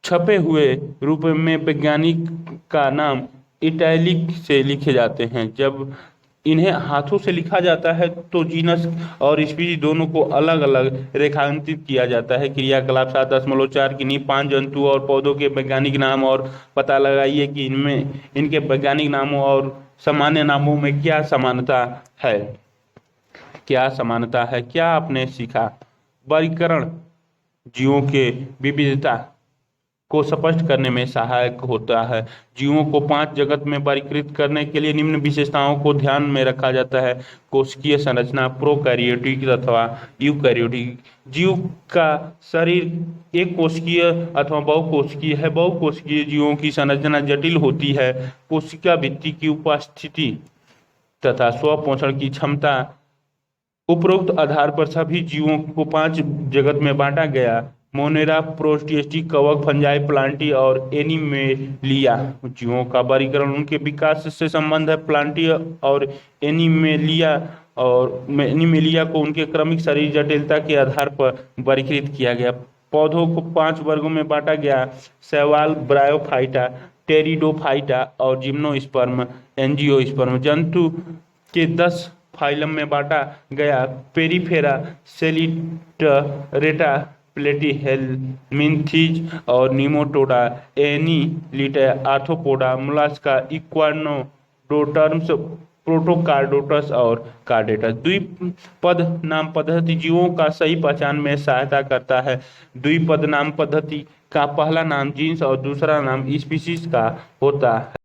छपे हुए रूप में वैज्ञानिक का नाम इटैलिक से लिखे जाते हैं। जब इन्हें हाथों से लिखा जाता है तो जीनस और स्पीशीज दोनों को अलग अलग रेखांकित किया जाता है। क्रियाकलाप 7.4 की नींव 5 जंतु और पौधों के वैज्ञानिक नाम और पता लगाइए कि इनके वैज्ञानिक नामों और सामान्य नामों में क्या समानता है। क्या आपने सीखा? वर्गीकरण जीवों के विविधता को स्पष्ट करने में सहायक होता है। जीवों को 5 जगत में वर्गीकृत करने के लिए निम्न विशेषताओं को ध्यान में रखा जाता है। कोशिकीय संरचना, प्रोकैरियोटिक अथवा यूकैरियोटिक। जीव का शरीर एक कोशिकीय अथवा बहुकोशिकीय है। बहुकोशिकीय जीवों की संरचना जटिल होती है। कोशिका भित्ति की उपस्थिति तथा स्वपोषण की क्षमता। उपरोक्त आधार पर सभी जीवों को 5 जगत में बांटा गया। मोनेरा, प्रोटिस्टिक, कवक, फंजाई, प्लांटी और एनिमेलिया। जीवों का वर्गीकरण उनके विकास से संबंध है। प्लांटी और एनिमेलिया को उनके क्रमिक शरीर जटिलता के आधार पर वर्गीकृत किया गया। पौधों को 5 वर्गों में बांटा गया। शैवाल, ब्रायोफाइटा, टेरिडोफाइटा और जिम्नोस्पर्म, एंजियोस्पर्म। जंतु के 10 फाइलम में बांटा गया। पेरिफेरा, सेलिटरेटा, प्लेटीहेलमिन्थीज और निमोटोडा, एनीलिडा, आर्थ्रोपोडा, मोलास्का, इक्वानोडोटर्म्स, प्रोटोकार्डोटस और कार्डेटस। द्विपद नाम पद्धति जीवों का सही पहचान में सहायता करता है। द्विपद नाम पद्धति का पहला नाम जीन्स और दूसरा नाम स्पीशीज का होता है।